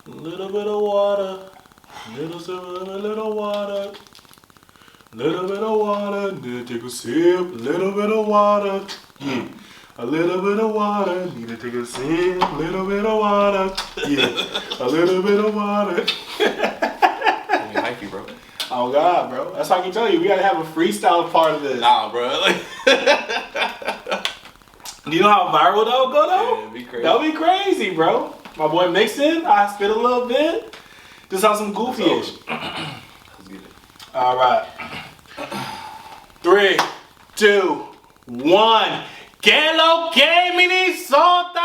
Little bit of water. Little sip of a little water. Little bit of water. Need to take a sip. Little bit of water. Yeah. A little bit of water. Need to take a sip. Little bit of water. Yeah. A little bit of water. I mean, hype you, bro. Oh God, bro. That's why I can tell you, we gotta have a freestyle part of this. Nah, bro. Do you know how viral that would go though? Yeah, it'd be crazy. That would be crazy, bro. My boy Mixon, I spit a little bit. Just on some goofy-ish. Let's get it. All right. 3, 2, 1. Que lo que Minnesota.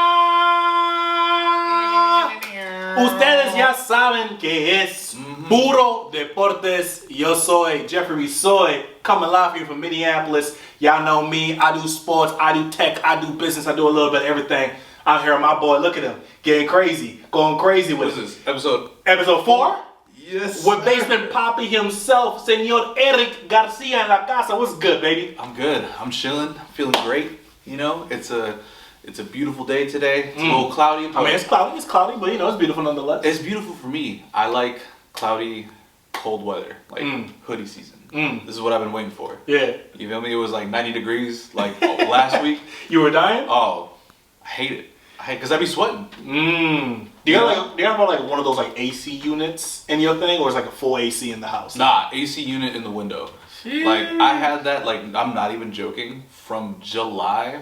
Ustedes ya saben que es Puro Deportes. Yo soy Jeffrey Soy, coming live here from Minneapolis. Y'all know me. I do sports, I do tech, I do business, I do a little bit of everything. Out here, my boy, look at him, getting crazy, going crazy with What is this? Episode? Episode 4? Yes. With Basement Poppy himself, Senor Erick Garcia in la casa. What's good, baby? I'm good. I'm chilling. Feeling great. You know, it's a beautiful day today. It's a little cloudy. I mean, it's cloudy, but you know, it's beautiful nonetheless. It's beautiful for me. I like cloudy, cold weather, like hoodie season. This is what I've been waiting for. Yeah. You feel me? It was like 90 degrees like last week. You were dying? Oh, I hate it. Because I be sweating. Do you have like one of those like AC units in your thing, or is like a full AC in the house? Nah, AC unit in the window. Jeez. Like I had that, like I'm not even joking, from July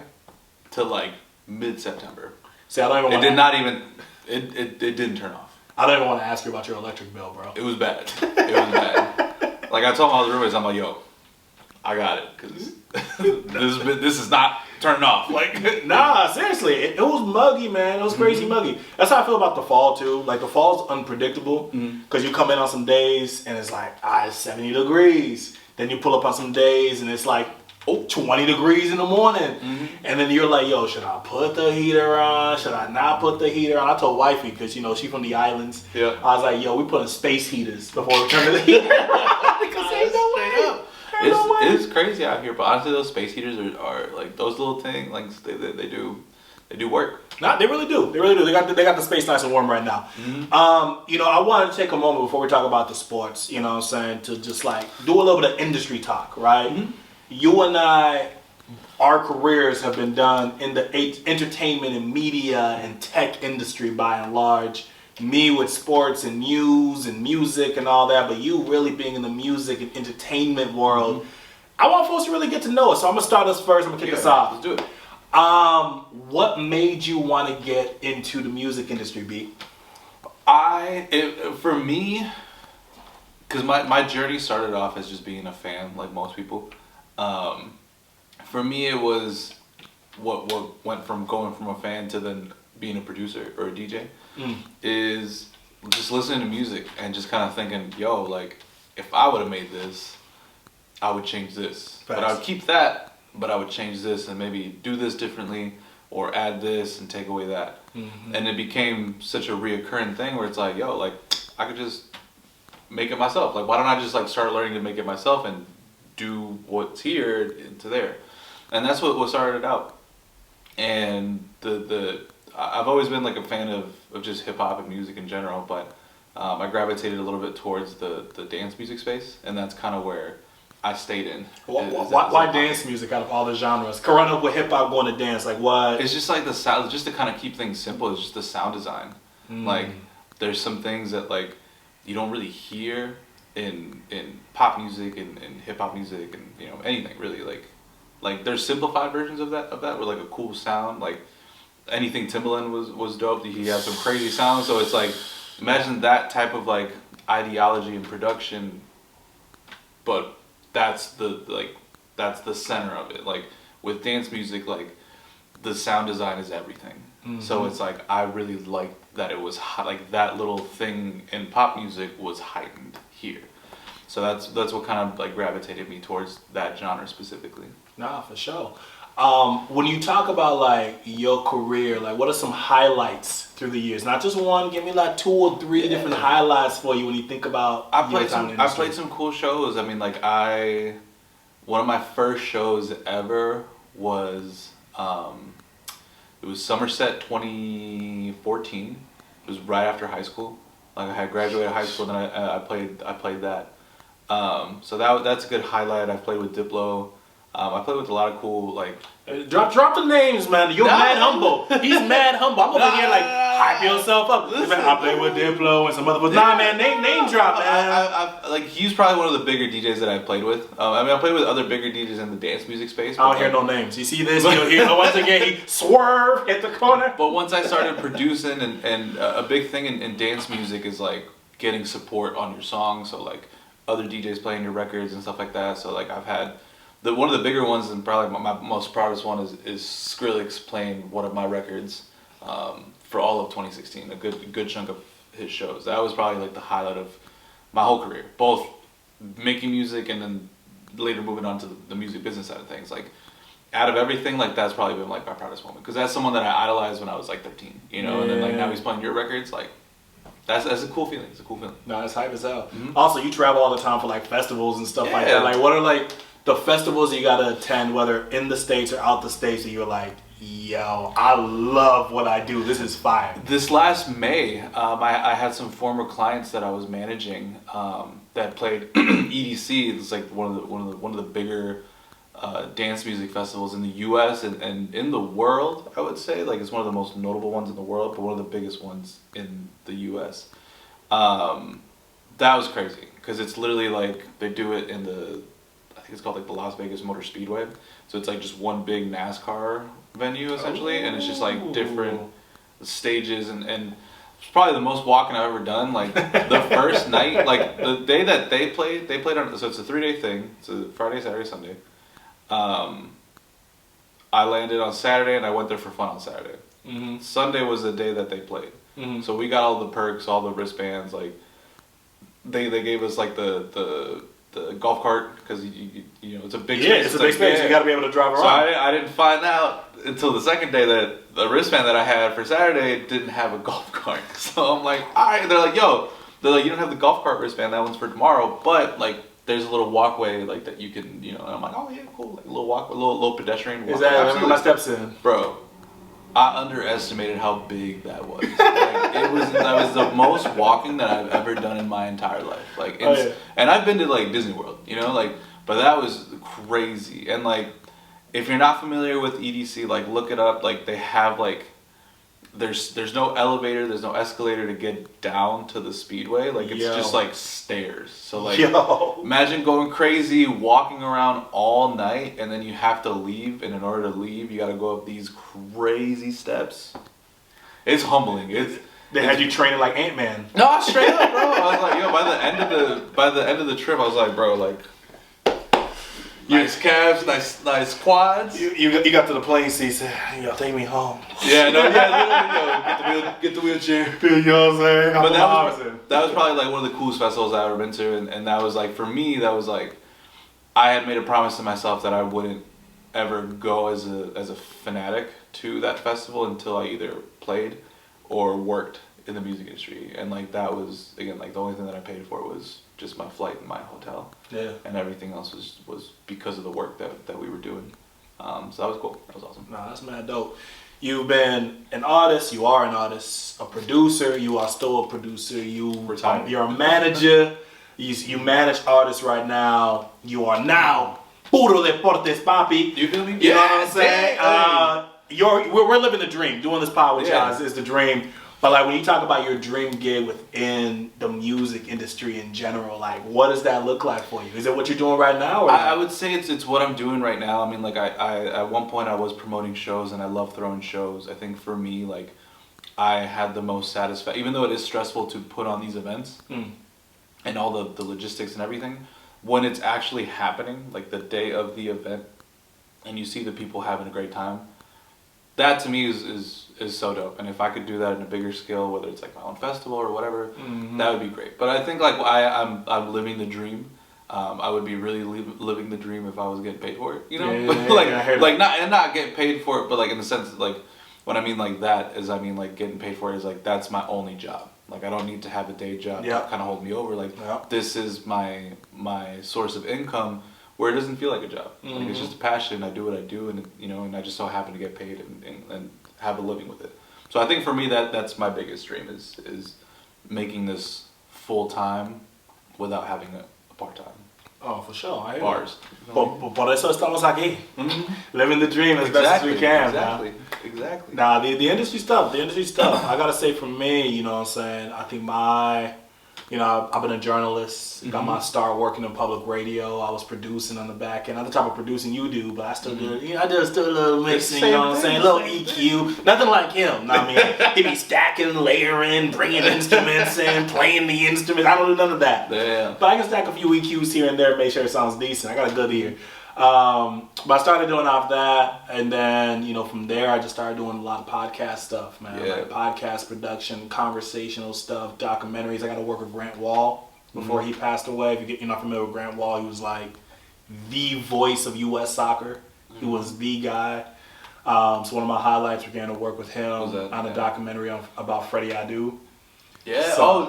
to like mid-September. See, I don't even. It did not even. It didn't turn off. I don't even want to ask you about your electric bill, bro. It was bad. It was bad. Like I told my other roommates, I'm like, yo, I got it, because this is not turning off. Like, nah, seriously, it was muggy, man. It was crazy muggy. That's how I feel about the fall too. Like the fall's unpredictable because you come in on some days and it's like it's 70 degrees. Then you pull up on some days and it's like 20 degrees in the morning. And then you're like, yo, should I put the heater on? Should I not put the heater on? I told wifey, because you know she's from the islands. Yeah. I was like, yo, we putting space heaters before we turn the heater on because ain't no way. It's crazy out here, but honestly, those space heaters are like those little things. Like they do work. Nah, they really do. They really do. They got the space nice and warm right now. You know, I wanted to take a moment before we talk about the sports. You know what I'm saying, to just like do a little bit of industry talk, right? You and I, our careers have been done in the entertainment and media and tech industry by and large. Me with sports and news and music and all that, but you really being in the music and entertainment world. I want folks to really get to know us. So I'm gonna start us first. I'm gonna kick us off. Let's do it. What made you want to get into the music industry, B? For me, because my journey started off as just being a fan, like most people. For me, it was what went from going from a fan to then being a producer or a DJ. Is just listening to music and just kind of thinking, yo, like, if I would have made this, I would change this. Facts. But I would keep that, but I would change this and maybe do this differently or add this and take away that. And it became such a reoccurring thing where it's like, yo, like, I could just make it myself. Like, why don't I just like start learning to make it myself and do what's here into there? And that's what started out. And I've always been like a fan of just hip hop and music in general, but I gravitated a little bit towards the dance music space, and that's kind of where I stayed in. Why dance music out of all the genres? Growing up with hip hop, going to dance, like what? It's just like the sound, just to kind of keep things simple. It's just the sound design. Like there's some things that like you don't really hear in pop music and hip hop music and you know anything really. Like there's simplified versions of that with like a cool sound. Like anything Timbaland was dope. He had some crazy sounds. So it's like imagine that type of like ideology and production, but that's the center of it. Like with dance music, like the sound design is everything. So it's like I really liked that it was like that little thing in pop music was heightened here. So that's what kind of like gravitated me towards that genre specifically. Nah, for sure. When you talk about like your career, like what are some highlights through the years? Not just one. Give me like 2 or 3 different highlights for you when you think about. I played some cool shows. I mean, like one of my first shows ever was it was Somerset 2014. It was right after high school. Like I had graduated high school, then I played that. So that's a good highlight. I've played with Diplo. I played with a lot of cool like. Drop the names, man. You're mad humble. He's mad humble. I'm over here like hype yourself up. Listen, I play with Diplo and some other. But nah, man, name drop, man. Like he's probably one of the bigger DJs that I played with. I mean, I played with other bigger DJs in the dance music space. I don't hear no names. You see this? You'll hear once again he swerve at the corner. But once I started producing, and a big thing in dance music is like getting support on your song. So like other DJs playing your records and stuff like that. So like I've had. One of the bigger ones, and probably my most proudest one, is Skrillex playing one of my records for all of 2016. A good chunk of his shows. That was probably like the highlight of my whole career, both making music and then later moving on to the music business side of things. Like out of everything, like that's probably been like my proudest moment because that's someone that I idolized when I was like 13. You know, and then like now he's playing your records, like. That's a cool feeling. It's a cool feeling. No, it's hype as hell. Also, you travel all the time for like festivals and stuff like that. Like, what are like the festivals you gotta attend, whether in the States or out the States, that you're like, yo, I love what I do. This is fire. This last May, I had some former clients that I was managing that played EDC. It's like one of the bigger dance music festivals in the U.S. and in the world. I would say like it's one of the most notable ones in the world, but one of the biggest ones in the U.S. That was crazy because it's literally like they do it in I think it's called like the Las Vegas Motor Speedway. So it's like just one big NASCAR venue essentially, and it's just like different stages and it's probably the most walking I've ever done. Like the first night, like the day that they played on. So it's a 3-day thing. It's a Friday, Saturday, Sunday. I landed on Saturday and I went there for fun on Saturday. Sunday was the day that they played. So we got all the perks, all the wristbands. Like they gave us like the golf cart because you know it's a big space. It's a big space. You got to be able to drive around. So I didn't find out until the second day that the wristband that I had for Saturday didn't have a golf cart. So I'm like, all right. They're like, you don't have the golf cart wristband. That one's for tomorrow. But like, there's a little walkway like that you can, you know. And I'm like, oh yeah, cool. Like a little walk, a little pedestrian walk. Exactly. My steps in, bro. I underestimated how big that was. Like, that was the most walking that I've ever done in my entire life. Like, and I've been to like Disney World, you know, like, but that was crazy. And like, if you're not familiar with EDC, like, look it up. Like, they have like, there's no elevator, there's no escalator to get down to the speedway. Like, it's just like stairs. So like, imagine going crazy, walking around all night, and then you have to leave. And in order to leave, you got to go up these crazy steps. It's humbling. They had you training like Ant-Man. No, straight up, bro. I was like, yo, by the end of the trip, I was like, bro, like. Nice calves, nice quads. You got to the plane seat, said, yo, take me home. Yeah, no, literally, yo, get the wheelchair. You know what I'm saying? But that was probably like one of the coolest festivals I've ever been to, and that was like, for me, that was like, I had made a promise to myself that I wouldn't ever go as a fanatic to that festival until I either played or worked in the music industry, and like that was again like the only thing that I paid for was just my flight and my hotel. Yeah. And everything else was because of the work that we were doing. So that was cool. That was awesome. Nah, that's mad dope. You've been an artist. You are an artist. A producer. You are still a producer. You're a manager. You manage artists right now. You are now Puro Deportes, papi. You feel me? You know what I'm saying? We're living the dream. Doing this pod with y'all is the dream. But like when you talk about your dream gig within the music industry in general, like what does that look like for you? Is it what you're doing right now? Or I would say it's what I'm doing right now. I mean, like I at one point I was promoting shows and I love throwing shows. I think for me, like I had the most satisfaction, even though it is stressful to put on these events and all the logistics and everything. When it's actually happening, like the day of the event, and you see the people having a great time, that to me is so dope. And if I could do that in a bigger scale, whether it's like my own festival or whatever, that would be great. But I think like I'm living the dream. I would be really living the dream if I was getting paid for it, you know? Not getting paid for it, but like in the sense that, like when I mean like that is I mean like getting paid for it is like that's my only job. Like I don't need to have a day job to kind of hold me over. Like this is my source of income where it doesn't feel like a job. Like it's just a passion. I do what I do, and you know, and I just so happen to get paid and have a living with it. So I think for me that's my biggest dream is making this full time without having a part time. Oh, for sure. I hear Bars. Por eso estamos aquí. Living the dream as best as we can. Exactly. Nah, the industry's tough. The industry's tough. I gotta say, for me, you know what I'm saying, I think I've been a journalist, got my start working in public radio. I was producing on the back end, not the type of producing you do, but I still do. I just do a little mixing, you know what I'm saying, a little EQ. Nothing like him. Know what I mean, he be stacking, layering, bringing instruments in, playing the instruments. I don't do none of that. Yeah. But I can stack a few EQs here and there, make sure it sounds decent. I got a good ear. But I started doing off that, and then from there I just started doing a lot of podcast stuff, man. Yeah. Like podcast production, conversational stuff, documentaries. I got to work with Grant Wall before he passed away. If you're not familiar with Grant Wall, he was like the voice of U.S. soccer. He was the guy. So one of my highlights were getting to work with him on a documentary about Freddie Adu. Yeah. So,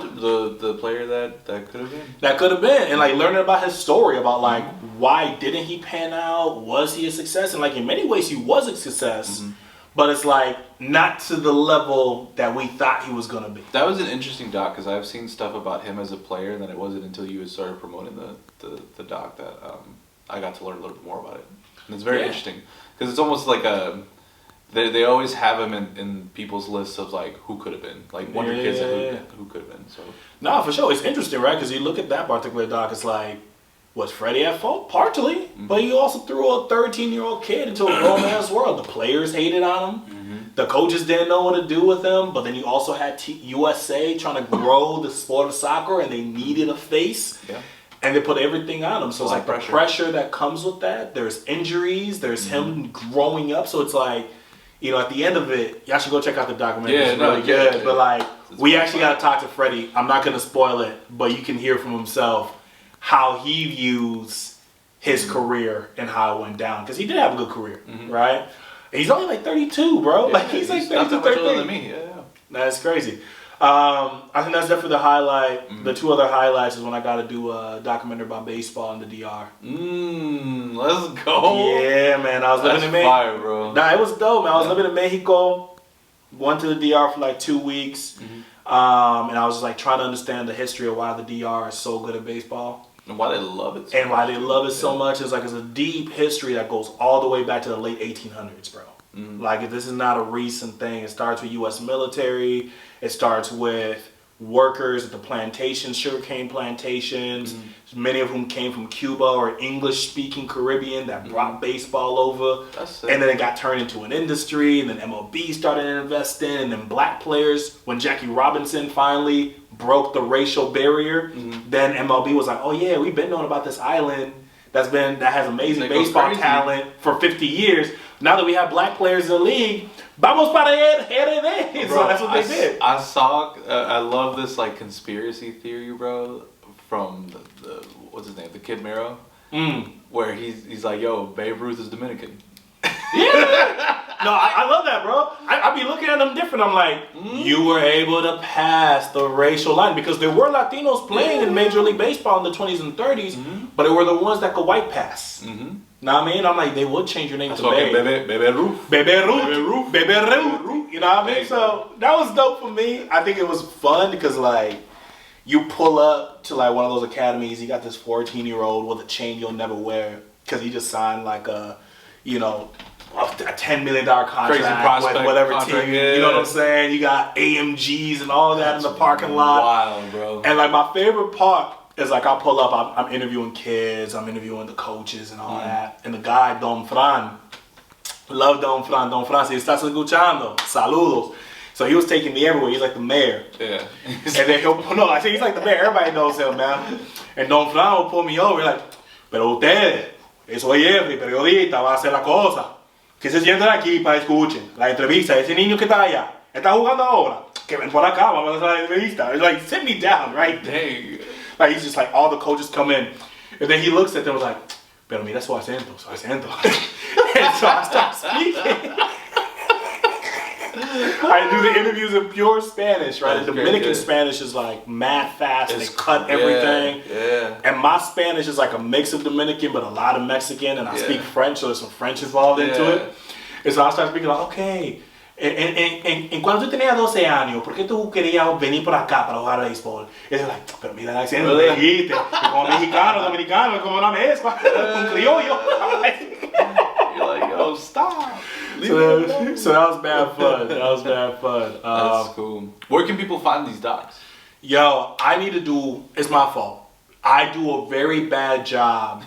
the player that could have been. That could have been, and like learning about his story, about like why didn't he pan out? Was he a success? And like in many ways he was a success, but it's like not to the level that we thought he was gonna be. That was an interesting doc because I've seen stuff about him as a player, and then it wasn't until you had started promoting the doc that I got to learn a little bit more about it. And it's very interesting because it's almost like a. They always have him in people's lists of like who could have been, like Wonder Kids and who could have been. So no, for sure, it's interesting, right? Because you look at that particular doc, it's like, was Freddie at fault? Partly, but you also threw a 13-year-old kid into a grown man's world. The players hated on him. The coaches didn't know what to do with him. But then you also had USA trying to grow the sport of soccer, and they needed a face. Yeah. And they put everything on him. So it's like the pressure that comes with that. There's injuries. There's him growing up. So it's like, at the end of it, y'all should go check out the documentary. It's really good. Yeah. But like, we actually got to talk to Freddie. I'm not going to spoil it, but you can hear from himself how he views his career and how it went down. Because he did have a good career, right? And he's only like 32, bro. Yeah, like he's like 32, not that much older than me. Yeah. That's crazy. I think that's definitely the highlight. The two other highlights is when I got to do a documentary about baseball in the DR. Let's go. Yeah, man. I was living in Mexico. Fire, bro. Nah, it was dope, man. I was living in Mexico. Went to the DR for like 2 weeks. And I was like trying to understand the history of why the DR is so good at baseball. And why they love it so much. It's like it's a deep history that goes all the way back to the late 1800s, bro. Like, this is not a recent thing. It starts with U.S. military. It starts with workers at the plantations, sugarcane plantations, many of whom came from Cuba or English-speaking Caribbean that brought baseball over. And then it got turned into an industry, and then MLB started to invest in, and then black players, when Jackie Robinson finally broke the racial barrier, then MLB was like, oh yeah, we've been knowing about this island that has amazing baseball talent for 50 years. Now that we have black players in the league, vamos para RD. So that's what they did. I love this like conspiracy theory, bro, from the what's his name, the Kid Mero, where he's like, yo, Babe Ruth is Dominican. Yeah. No, I love that, bro. I be looking at them different. I'm like, you were able to pass the racial line because there were Latinos playing in Major League Baseball in the 20s and 30s, but it were the ones that could white pass. Know what I mean? I'm like, they would change your name to Babe. Bebe Ruth. Bebe Ruth. You know what I mean? So that was dope for me. I think it was fun because like, you pull up to like one of those academies, you got this 14-year-old with a chain you'll never wear because he just signed like a $10 million contract with whatever team. Yeah. You know what I'm saying? You got AMGs and all that in the parking lot. Wild, bro. And like my favorite part is like I'll pull up, I'm interviewing kids, I'm interviewing the coaches and all that. And the guy, Don Fran, love Don Fran. Don Fran, si estás escuchando, saludos. So he was taking me everywhere. He's like the mayor. Yeah. And then I say he's like the mayor. Everybody knows him, man. And Don Fran will pull me over. He's like, pero ustedes, eso Jerry, periodista, va a hacer la cosa. Que se sienten aquí para escuchen la entrevista. Ese niño que está allá, está jugando ahora. Que ven por acá, vamos a hacer la entrevista. It's like, sit me down, right? Dang. Like, he's just like, all the coaches come in. And then he looks at them and was like, pero mira su acento. And so I start speaking. I do the interviews in pure Spanish, right? The Dominican Spanish is like mad fast. They cut everything. Yeah. And my Spanish is like a mix of Dominican, but a lot of Mexican. And I speak French, so there's some French involved into it. And so I start speaking like, okay. En cuando tú tenías 12 años, ¿por qué tú querías venir por acá para jugar a béisbol? Y es like, pero mira el acento, me dijiste. Como mexicano, dominicano, como una mezcla, un criollo. You're like, yo, stop. So that was bad fun. That's cool. Where can people find these docs? Yo, it's my fault. I do a very bad job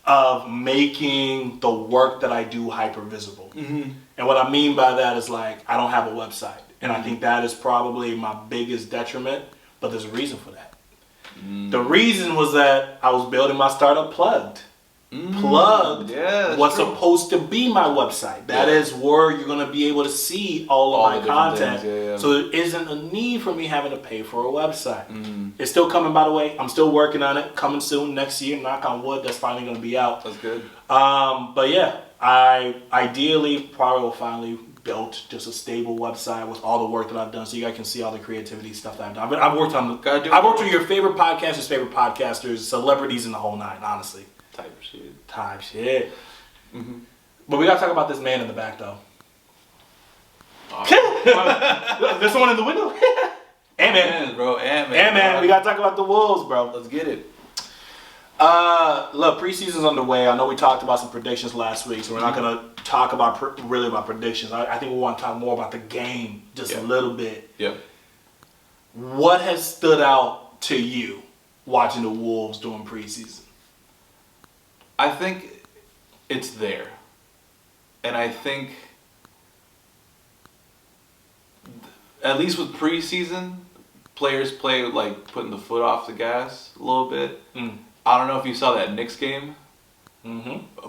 of making the work that I do hyper visible. Mm-hmm. And what I mean by that is like, I don't have a website. And I think that is probably my biggest detriment, but there's a reason for that. The reason was that I was building my startup Plugged. Plugged was supposed to be my website. That is where you're going to be able to see all of my content. So there isn't a need for me having to pay for a website. It's still coming, by the way. I'm still working on it. Coming soon next year. Knock on wood. That's finally going to be out. That's good. But yeah, I ideally probably will finally build just a stable website with all the work that I've done, so you guys can see all the creativity stuff that I've done. But I've worked with your favorite podcasters, celebrities in the whole nine, honestly. Type shit. Mm-hmm. But we gotta talk about this man in the back, though. There's someone in the window. Ant-Man, bro. Ant-Man. We gotta talk about the Wolves, bro. Let's get it. Look, preseason's underway. I know we talked about some predictions last week, so we're not gonna talk about really about predictions. I think we want to talk more about the game just a little bit. Yeah. What has stood out to you watching the Wolves during preseason? I think it's there. And I think, at least with preseason, players play like putting the foot off the gas a little bit. I don't know if you saw that Knicks game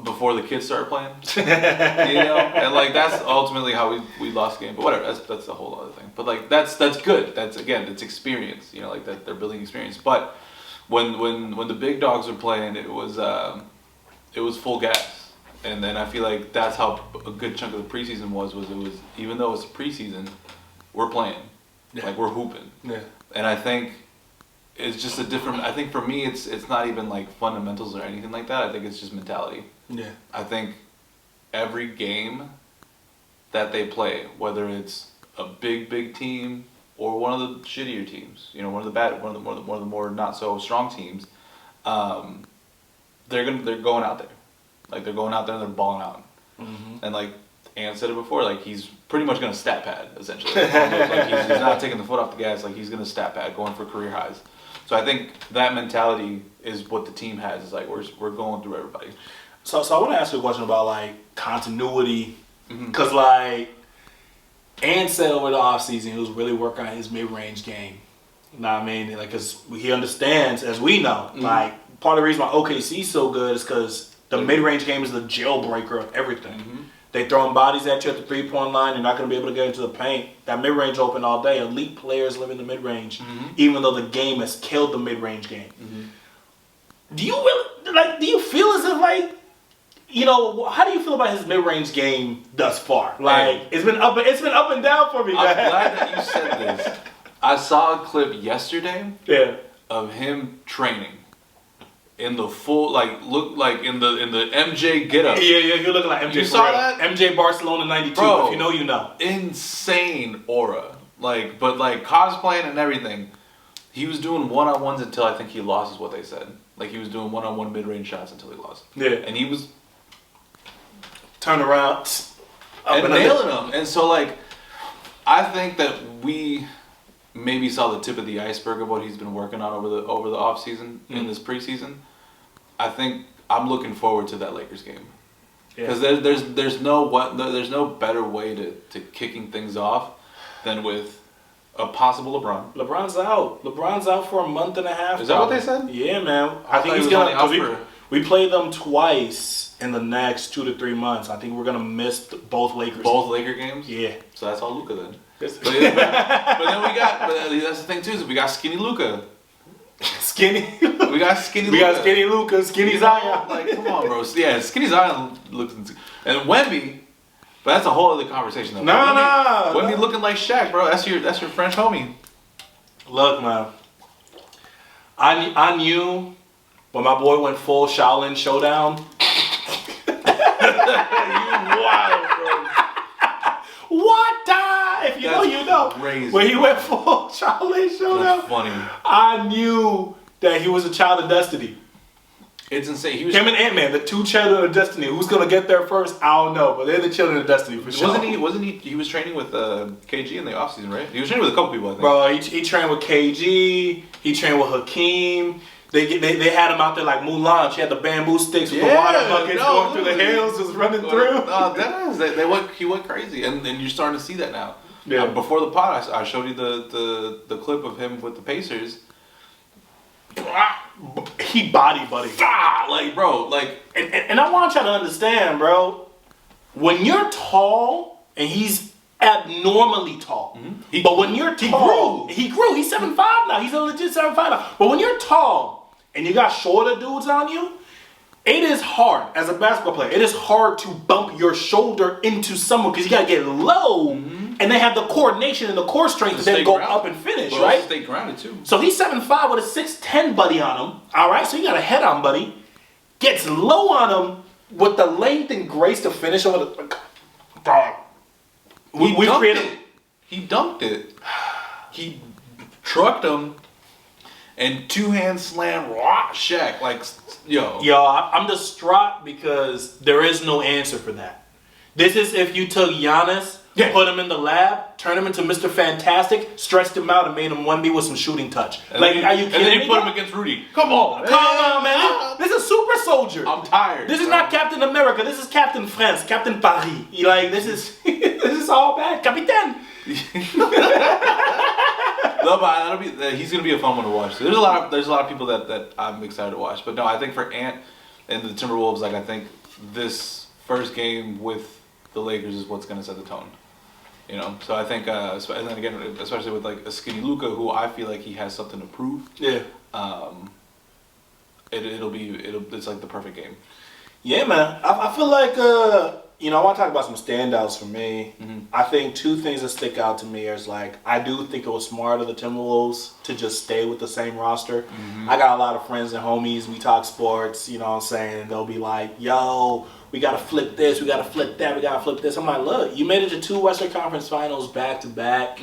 before the kids started playing. And like that's ultimately how we lost the game. But whatever, that's a whole other thing. But like that's good. That's it's experience. Like that they're building experience. But when the big dogs were playing, it was full gas. And then I feel like that's how a good chunk of the preseason was even though it's preseason, we're playing. Like we're hooping. Yeah. And I think it's just a different. I think for me, it's not even like fundamentals or anything like that. I think it's just mentality. Yeah. I think every game that they play, whether it's a big team or one of the shittier teams, one of the more not so strong teams, they're going out there, like they're going out there and they're balling out, and like Ant said it before, like he's pretty much gonna stat pad essentially. Like he's not taking the foot off the gas. Like he's gonna stat pad, going for career highs. So I think that mentality is what the team has. Is like we're going through everybody. So I want to ask you a question about like continuity, because like Ant said over the offseason, he was really working on his mid-range game. You know what I mean? Like, because he understands, as we know, like part of the reason why OKC is so good is because the mid-range game is the jailbreaker of everything. They throwing bodies at you at the three-point line. You're not going to be able to get into the paint. That mid-range open all day. Elite players live in the mid-range, even though the game has killed the mid-range game. Do you feel as if like, how do you feel about his mid-range game thus far? Like it's been up and down for me. I'm glad that you said this. I saw a clip yesterday of him training. In the full, look like in the MJ getup. Yeah, you're looking like MJ. You saw that? MJ Barcelona '92. Bro, if you know, you know. Insane aura, but cosplaying and everything. He was doing one-on-ones until I think he lost, is what they said. Like he was doing one-on-one mid-range shots until he lost. Yeah, and he was turn around and nailing them. And so I think that we maybe saw the tip of the iceberg of what he's been working on over the off season in this preseason. I think I'm looking forward to that Lakers game because there's no better way to kicking things off than with a possible LeBron. LeBron's out for a month and a half. Is that what they said? Yeah, man. I think he's gonna. We play them twice in the next 2 to 3 months. I think we're gonna miss both Lakers. Both Laker games. Yeah. So that's all Luka then. But then that's the thing too, is we got skinny Luka. We got skinny Luka, skinny Zion. Like, come on, bro. Yeah, skinny Zion looks, and Wemby. But that's a whole other conversation though. No. Wemby looking like Shaq, bro. That's your French homie. Look, man. I knew when my boy went full Shaolin Showdown. You wild, bro. What? If you know, you know. Crazy. When he went full Charlie Showdown, That's funny. I knew that he was a child of destiny. It's insane. Him and Ant-Man, the two children of destiny. Who's gonna get there first? I don't know, but they're the children of destiny for sure. Wasn't he? He was training with KG in the offseason, right? He was training with a couple people, I think. Bro, he trained with KG. He trained with Hakeem. They had him out there like Mulan. She had the bamboo sticks with the water buckets going through the hills, just running through. He went crazy, and you're starting to see that now. Yeah. Before the pod, I showed you the clip of him with the Pacers. He body buddy. Like, bro, like, and I want y'all to understand, bro. When you're tall, and he's abnormally tall, but when you're tall, he grew. He's 7'5" now. He's a legit 7'5" now. But when you're tall and you got shorter dudes on you, it is hard as a basketball player. It is hard to bump your shoulder into someone because you gotta get low, and they have the coordination and the core strength to then go up and finish, right? Stay grounded too. So he's 7'5" with a 6'10" buddy on him. All right, so you got a head on buddy. Gets low on him with the length and grace to finish over the dog. He dunked it. He trucked him and two-hand slam Shaq. Like, yo. Yo, I'm distraught because there is no answer for that. This is if you took Giannis, put him in the lab, turned him into Mr. Fantastic, stretched him out, and made him 1B with some shooting touch. And like, are you kidding me? And then you put him against Rudy. Come on, man. This is Super Soldier. I'm tired. This is not Captain America. This is Captain France, Captain Paris. Like, this is this is all bad. Capitaine. No, but he's gonna be a fun one to watch. There's a lot of people that I'm excited to watch. But no, I think for Ant and the Timberwolves, like, I think this first game with the Lakers is what's gonna set the tone. You know, so I think, and then again, especially with like a skinny Luka, who I feel like he has something to prove. Yeah. It's like the perfect game. Yeah, man. I feel like I want to talk about some standouts for me. I think two things that stick out to me is like I do think it was smart of the Timberwolves to just stay with the same roster. I got a lot of friends and homies. We talk sports, you know what I'm saying? And they'll be like, "Yo, we got to flip this, we got to flip that, we got to flip this." I'm like, look, you made it to 2 Western Conference Finals back to back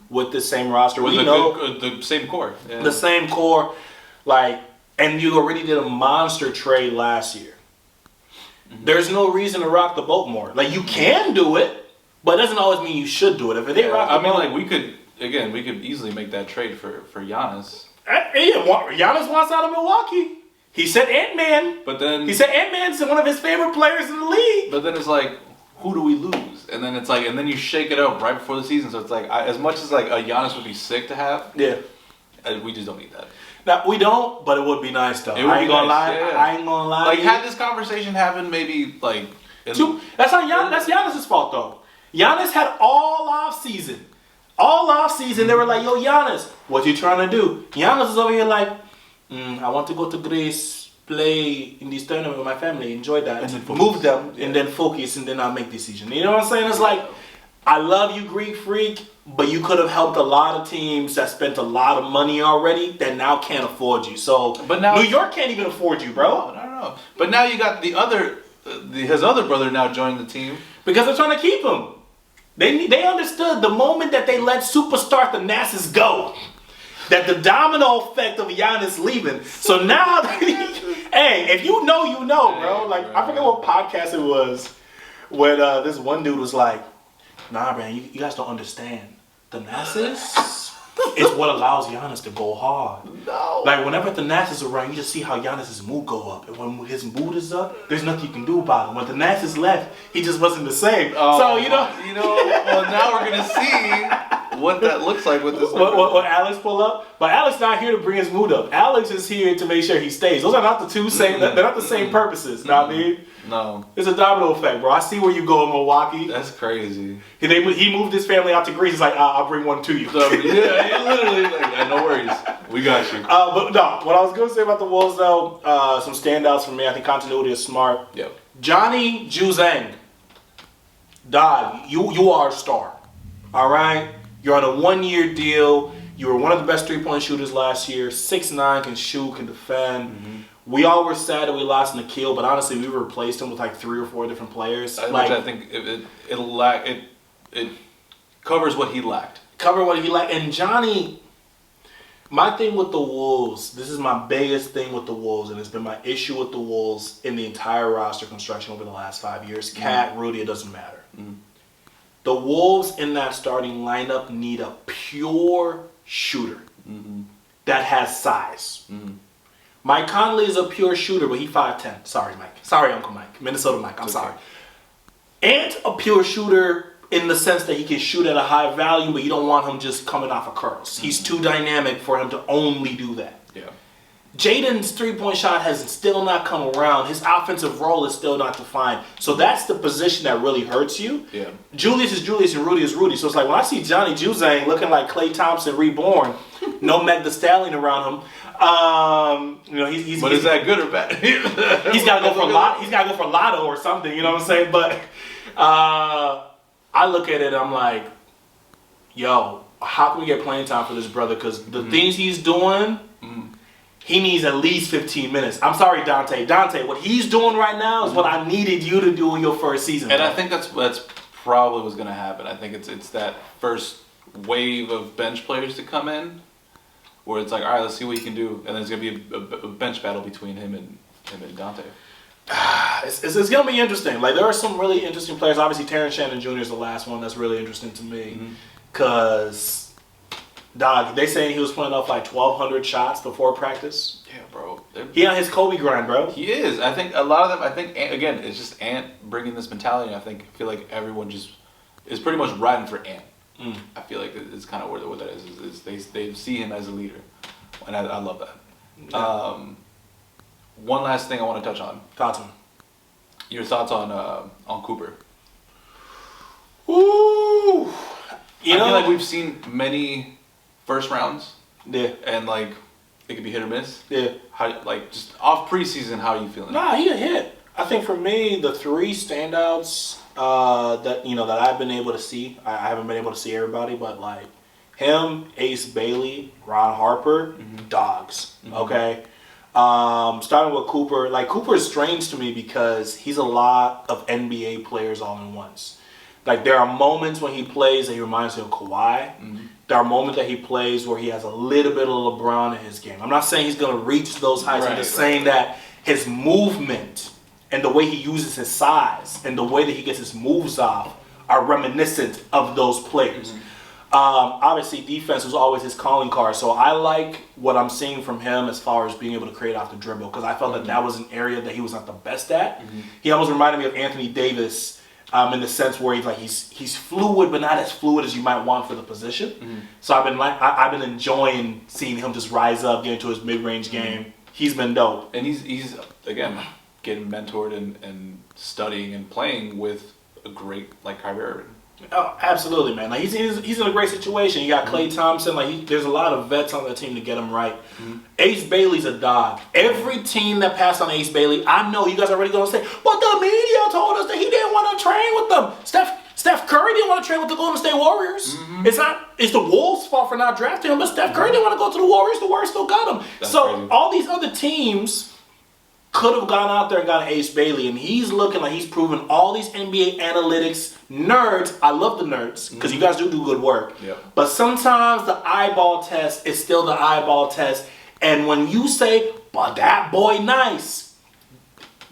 with the same roster. With the same core. Yeah. The same core. Like, and you already did a monster trade last year. There's no reason to rock the boat more. Like, you can do it, but it doesn't always mean you should do it. If they rock the boat, like, we could easily make that trade for Giannis. Giannis wants out of Milwaukee. He said Ant-Man. But then he said Ant-Man's one of his favorite players in the league. But then it's like, who do we lose? And then it's like, and then you shake it up right before the season. So it's like, as much as like a Giannis would be sick to have, we just don't need that. Now, we don't, but it would be nice though. I ain't gonna lie. I ain't gonna lie. Like, had this conversation happened maybe like that's Giannis' fault though. Giannis had all off season. They were like, "Yo, Giannis, what you trying to do?" Giannis is over here like, "I want to go to Greece, play in this tournament with my family, enjoy that, and then move them, and then focus, and then I'll make decision." You know what I'm saying? It's like, I love you, Greek freak, but you could have helped a lot of teams that spent a lot of money already that now can't afford you. So, but now New York can't even afford you, bro. No. But now you got his other brother now joined the team because they're trying to keep him. They understood the moment that they let superstar Thanasis go, that the domino effect of Giannis leaving. So now, hey, if you know, you know, bro. Like, I forget what podcast it was when this one dude was like, "Nah, man, you guys don't understand. Thanasis is what allows Giannis to go hard. No. Like, whenever Thanasis is around, you just see how Giannis' mood go up. And when his mood is up, there's nothing you can do about it. When Thanasis left, he just wasn't the same." So, well, now we're going to see what that looks like with this. What Alex pull up? But Alex not here to bring his mood up. Alex is here to make sure he stays. Those are not the two same. They're not the same purposes. Know what I mean? No. It's a domino effect, bro. I see where you go in Milwaukee. That's crazy. He moved his family out to Greece. He's like, "I'll bring one to you." So, yeah, literally, like, no worries. We got you. But no, what I was going to say about the Wolves, though, some standouts for me. I think continuity is smart. Yep. Johnny Juzang. Dog, you are a star. All right? You're on a 1-year deal. You were one of the best three-point shooters last year. 6'9", can shoot, can defend. We all were sad that we lost Nikhil, but honestly, we replaced him with like 3 or 4 different players. Which I think it covers what he lacked. And Johnny, my thing with the Wolves, this is my biggest thing with the Wolves, and it's been my issue with the Wolves in the entire roster construction over the last 5 years. Cat, Rudy, it doesn't matter. The Wolves in that starting lineup need a pure shooter that has size. Mike Conley is a pure shooter, but he's 5'10". Sorry, Mike. Sorry, Uncle Mike. Minnesota Mike. I'm sorry. And a pure shooter in the sense that he can shoot at a high value, but you don't want him just coming off of curls. He's too dynamic for him to only do that. Yeah. Jaden's three-point shot has still not come around. His offensive role is still not defined. So that's the position that really hurts you. Yeah. Julius is Julius and Rudy is Rudy. So it's like when I see Johnny Juzang looking like Klay Thompson reborn, no Meg Thee Stallion around him. He's is that good or bad? He's got to go for Lotto. He's got to go for Lotto or something. You know what I'm saying? But I look at it, I'm like, yo, how can we get playing time for this brother? Because the things he's doing, he needs at least 15 minutes. I'm sorry, Dante. Dante, what he's doing right now is what I needed you to do in your first season. And bro. I think that's probably what's going to happen. I think it's that first wave of bench players to come in, where it's like, all right, let's see what he can do, and there's going to be a bench battle between him and Dante. It's going to be interesting. Like, there are some really interesting players. Obviously, Terrence Shannon Jr. is the last one that's really interesting to me. Because, dog, they saying he was putting up like 1,200 shots before practice. Yeah, bro. He on his Kobe grind, bro. He is. I think a lot of them, again, it's just Ant bringing this mentality. I feel like everyone just is pretty much riding for Ant. I feel like it's kind of where that is they see him as a leader. And I love that. Yeah. One last thing I want to touch on. Thoughts on? Your thoughts on Cooper. Ooh. I feel like we've seen many first rounds. Yeah. And like it could be hit or miss. Yeah. How, like just off preseason, how are you feeling? Nah, he a hit. I think for me, the three standouts that I've been able to see. I haven't been able to see everybody, but like him, Ace Bailey, Ron Harper, dogs. Okay. Starting with Cooper, like Cooper is strange to me because he's a lot of NBA players all in once. Like there are moments when he plays that he reminds me of Kawhi. There are moments that he plays where he has a little bit of LeBron in his game. I'm not saying he's going to reach those heights. I'm just saying that his movement and the way he uses his size and the way that he gets his moves off are reminiscent of those players. Obviously, defense was always his calling card. So I like what I'm seeing from him as far as being able to create off the dribble because I felt that was an area that he was not the best at. He almost reminded me of Anthony Davis in the sense where he's fluid, but not as fluid as you might want for the position. So I've been enjoying seeing him just rise up, get into his mid-range game. He's been dope, and he's again getting mentored and studying and playing with a great like Kyrie Irving. Oh, absolutely, man. Like he's in a great situation. You got Klay Thompson. Like there's a lot of vets on the team to get him right. Ace Bailey's a dog. Every team that passed on Ace Bailey, I know you guys are already gonna say, but the media told us that he didn't want to train with them. Steph Curry didn't want to train with the Golden State Warriors. It's the Wolves' fault for not drafting him, but Steph Curry didn't want to go to the Warriors. The Warriors still got him. That's crazy. All these other teams could have gone out there and got Ace Bailey, and he's looking like he's proven all these NBA analytics nerds. I love the nerds because you guys do good work. But sometimes the eyeball test is still the eyeball test. And when you say, but that boy nice,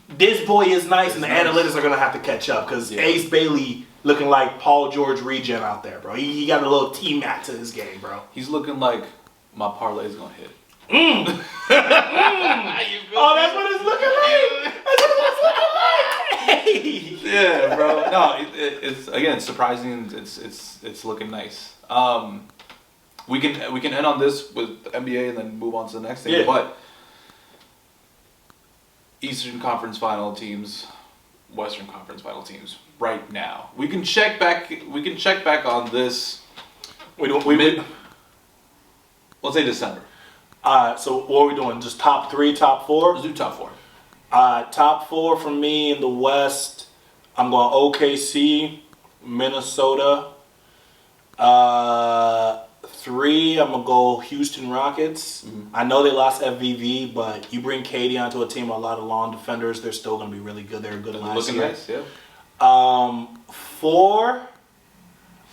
this boy is nice, and the analytics are going to have to catch up because Ace Bailey looking like Paul George regen out there, bro. He got a little T-Mac to his game, bro. He's looking like my parlay's going to hit. Oh, that's what it's looking like. That's what it's looking like. Yeah, bro. No, it's again surprising. It's looking nice. We can end on this with the NBA and then move on to the next thing. But Eastern Conference Final teams, Western Conference Final teams. Right now, we can check back. We can check back on this. Let's say December. So what are we doing? Just top 3, top 4? Let's do top 4. Top 4 for me in the West. I'm going OKC, Minnesota. 3, I'm going to go Houston Rockets. I know they lost FVV, but you bring KD onto a team with a lot of long defenders, they're still going to be really good. They were good last year. Looking nice, yeah. 4,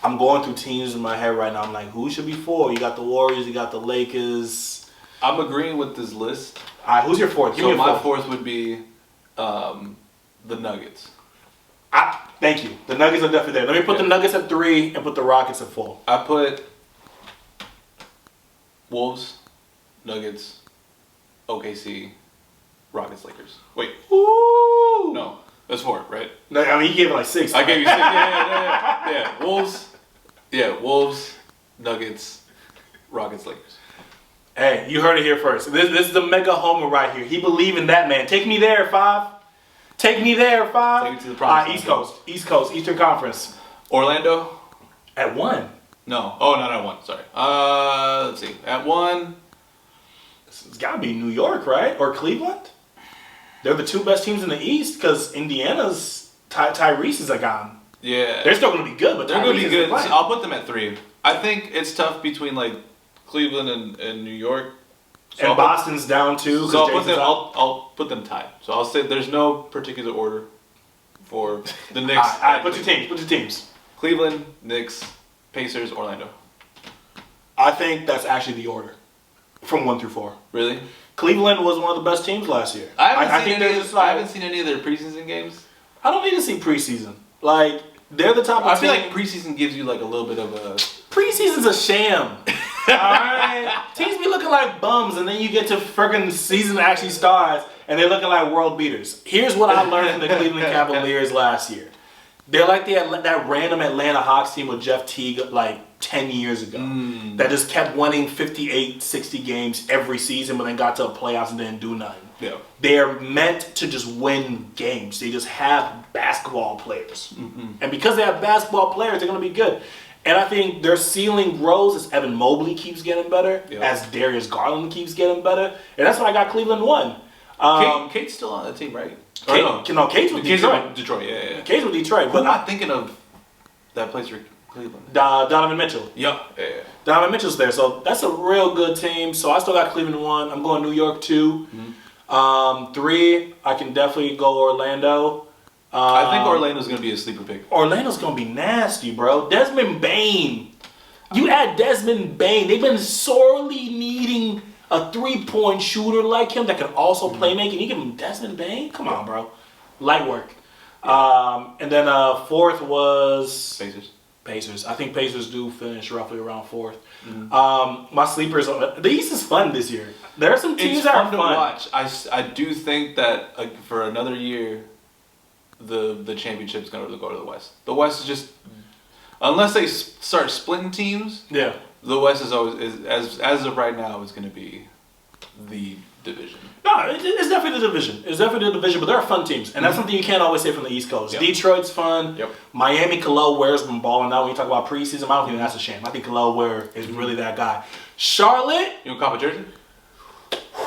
I'm going through teams in my head right now. I'm like, who should be 4? You got the Warriors, you got the Lakers. I'm agreeing with this list. All right, who's your 4th? Give me So your my 4th would be the Nuggets. Thank you. The Nuggets are definitely there. Let me put the Nuggets at 3 and put the Rockets at 4. I put Wolves, Nuggets, OKC, Rockets, Lakers. Wait. Ooh. No. That's 4, right? No, I mean, you gave it like 6. I gave you 6. Yeah. Wolves. Yeah, Wolves, Nuggets, Rockets, Lakers. Hey, you heard it here first. This is the mega homer right here. He believed in that man. Take me there, 5. Take me there, 5. Take me to the promised land. East Coast, Eastern Conference. Orlando. At 1. No. Oh, not at 1. Sorry. Let's see. At 1. It's got to be New York, right? Or Cleveland? They're the 2 best teams in the East because Indiana's Tyrese is gone. Yeah. They're still going to be good, but they're going to be good. So I'll put them at 3. I think it's tough between like Cleveland and New York. So and Boston's down too. So I'll put them tied. So I'll say there's no particular order for the Knicks. All right, put your teams. Cleveland, Knicks, Pacers, Orlando. I think that's actually the order from 1 through 4. Really? Cleveland was one of the best teams last year. I haven't seen any of their preseason games. I don't need to see preseason. Like, they're the top of I feel like preseason gives you like a little bit of a... Preseason's a sham. Alright? Teams be looking like bums, and then you get to freaking season actually starts, and they're looking like world beaters. Here's what I learned from the Cleveland Cavaliers last year. They're like that random Atlanta Hawks team with Jeff Teague like 10 years ago that just kept winning 58, 60 games every season, but then got to the playoffs and didn't do nothing. Yeah. They're meant to just win games. They just have basketball players. Mm-hmm. And because they have basketball players, they're going to be good. And I think their ceiling grows as Evan Mobley keeps getting better, as Darius Garland keeps getting better. And that's why I got Cleveland 1. Kate's still on the team, right? Kate's with Detroit. Yeah. Kate's with Detroit. But I'm not thinking of that place for Cleveland. Donovan Mitchell. Yeah. Donovan Mitchell's there. So that's a real good team. So I still got Cleveland 1. I'm going New York 2. Mm-hmm. 3, I can definitely go Orlando. I think Orlando's going to be a sleeper pick. Orlando's going to be nasty, bro. Desmond Bane. You add Desmond Bane. They've been sorely needing a 3-point shooter like him that can also play make. And you give him Desmond Bane? Come on, bro. Light work. And then 4th was... Pacers. I think Pacers do finish roughly around 4th. Mm-hmm. My sleepers... The East is fun this year. There are some teams that are fun to watch. I do think that for another year... The championship's going to go to the West. The West is just, unless they start splitting teams. Yeah. The West is always as of right now is going to be the division. No, it's definitely the division. It's definitely the division, but there are fun teams, and that's something you can't always say from the East Coast. Yep. Detroit's fun. Yep. Miami, Khalil Ware's been balling out. When you talk about preseason, I don't think that's a shame. I think Khalil Ware is really that guy. Charlotte. You want to cop a jersey?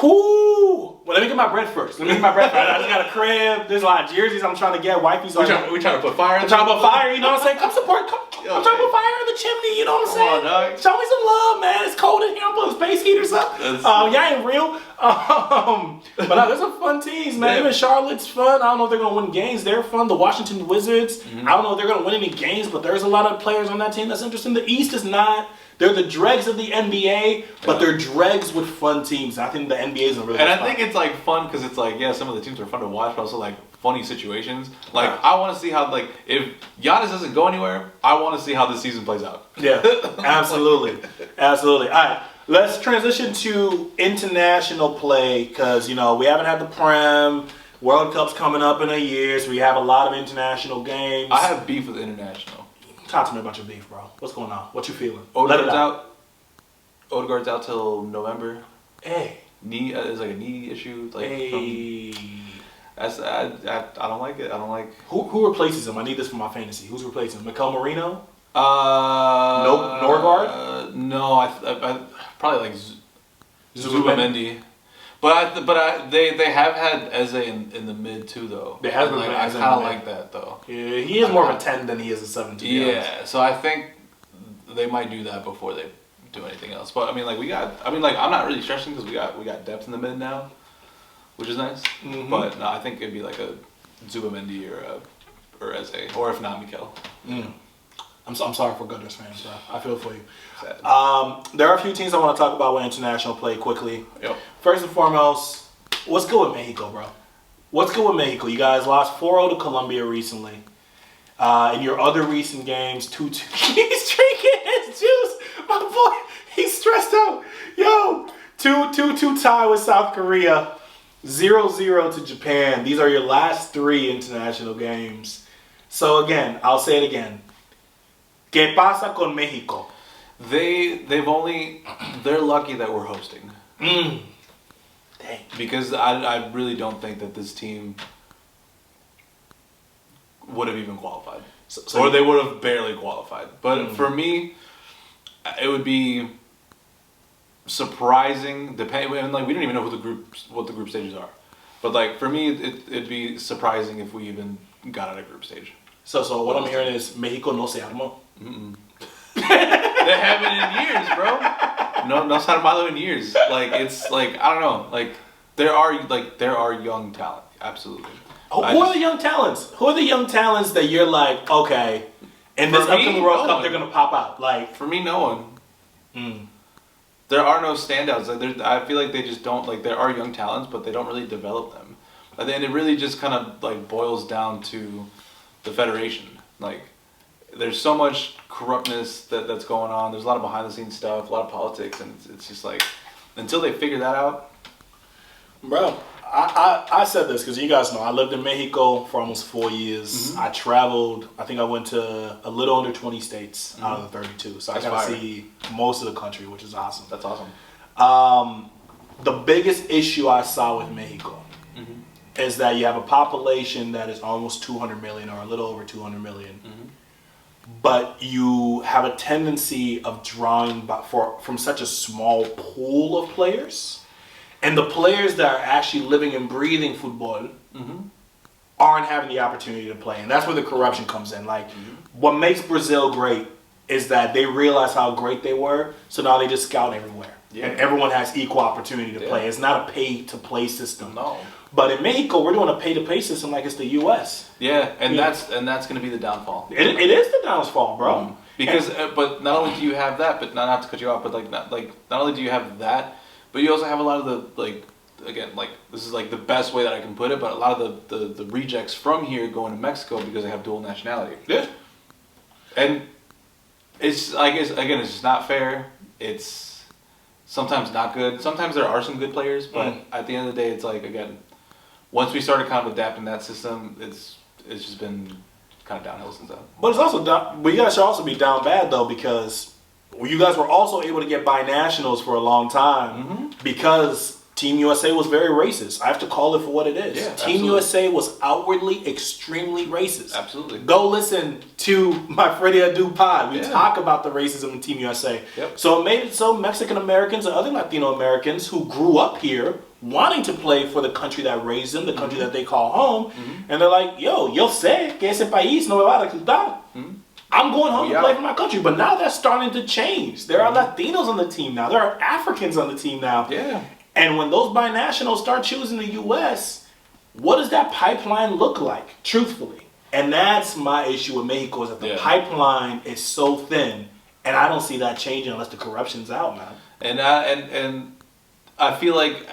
Whoo! Well, let me get my bread first. I just got a crib. There's a lot of jerseys I'm trying to get. Wifey's like... We trying to put fire in I'm trying to put fire, you know what I'm saying? Come support. I'm trying to put fire in the chimney, you know what I'm saying? Come on, dog. Show me some love, man. It's cold in here. I'm putting space heaters up. Y'all ain't real. But there's some fun teams, man. Yeah. Even Charlotte's fun. I don't know if they're going to win games. They're fun. The Washington Wizards. Mm-hmm. I don't know if they're going to win any games, but there's a lot of players on that team that's interesting. The East is not... They're the dregs of the NBA, but they're dregs with fun teams. I think the NBA is a really And I think it's like fun because it's like, yeah, some of the teams are fun to watch, but also like funny situations. Like, I want to see how, like, if Giannis doesn't go anywhere, I want to see how this season plays out. Yeah, absolutely. Absolutely. All right, let's transition to international play because, you know, we haven't had the Prem. World Cup's coming up in a year, so we have a lot of international games. I have beef with international. Talk to me about your beef, bro. What's going on? What you feeling? Odegaard's out. Odegaard's out till November. Hey. Knee is like a knee issue. Like hey. I don't like it. I don't like. Who replaces him? I need this for my fantasy. Who's replacing him? Mikel Marino? Norgard? No, I probably like Zubamendi. But they have had Eze in the mid too though. They have. Like, I kind of like that though. Yeah, he is more of a 10 than he is a 17. Yeah, so I think they might do that before they do anything else. But I mean, I'm not really stressing because we got depth in the mid now, which is nice. Mm-hmm. But no, I think it'd be like a Zubamendi or Eze, or if not Mikel. Mm. I'm sorry for Gunners fans, bro. I feel for you. Sad. There are a few teams I want to talk about with international play quickly. Yep. First and foremost, what's good with Mexico, bro? What's good with Mexico? You guys lost 4-0 to Colombia recently. In your other recent games, 2-2. He's drinking his juice. My boy, he's stressed out. Yo, 2-2 tie with South Korea. 0-0 to Japan. These are your last 3 international games. So again, I'll say it again. ¿Qué pasa con México? They're lucky that we're hosting. Dang. Because I really don't think that this team would have even qualified. Or they would have barely qualified. But for me, it would be surprising. Depending, like we don't even know what the group stages are. But like for me, it'd be surprising if we even got out of group stage. So what I'm hearing is Mexico no se armó. They haven't in years, bro. No se armado in years. Like it's like I don't know. Like there are young talent, absolutely. Who are the young talents? Who are the young talents that you're like, okay, in this upcoming World Cup they're gonna pop out? Like for me, no one. There are no standouts. Like I feel like they just don't like. There are young talents, but they don't really develop them. And then it really just kind of like boils down to the federation. Like there's so much corruptness that's going on. There's a lot of behind the scenes stuff, a lot of politics, and it's just like until they figure that out. Bro, I said this because you guys know I lived in Mexico for almost 4 years. I traveled. I think I went to a little under 20 states out of the 32. So I got to see most of the country, which is awesome. That's awesome. The biggest issue I saw with Mexico is that you have a population that is almost 200 million or a little over 200 million. But you have a tendency of drawing from such a small pool of players. And the players that are actually living and breathing football aren't having the opportunity to play. And that's where the corruption comes in. Like, what makes Brazil great is that they realize how great they were, so now they just scout everywhere. Yeah. And everyone has equal opportunity to play. It's not a pay-to-play system. No. But in Mexico, we're doing a pay-to-play system like it's the U.S. Yeah, and that's going to be the downfall. It is the downfall, bro. Because, but not only do you have that, but not to cut you off, but not only do you have that, but you also have a lot of the, like, again, like, this is like the best way that I can put it, but a lot of the rejects from here going to Mexico because they have dual nationality. Yeah. And it's, I guess, again, it's just not fair. It's sometimes not good. Sometimes there are some good players, but at the end of the day, it's like, again, once we started kind of adapting that system, it's just been kind of downhill since then. But it's also down, but you guys should also be down bad though, because you guys were also able to get binationals for a long time because Team USA was very racist. I have to call it for what it is. Yeah, Team USA was outwardly extremely racist. Absolutely. Go listen to my Freddie Adu pod. We talk about the racism in Team USA. Yep. So it made it so Mexican Americans and other Latino Americans who grew up here wanting to play for the country that raised them, the country that they call home, and they're like, yo sé que ese país no me va a reclutar. I'm going home to play for my country. But now that's starting to change. There are Latinos on the team now. There are Africans on the team now. Yeah. And when those binationals start choosing the U.S., what does that pipeline look like, truthfully? And that's my issue with Mexico, is that the pipeline is so thin, and I don't see that changing unless the corruption's out, man. And I feel like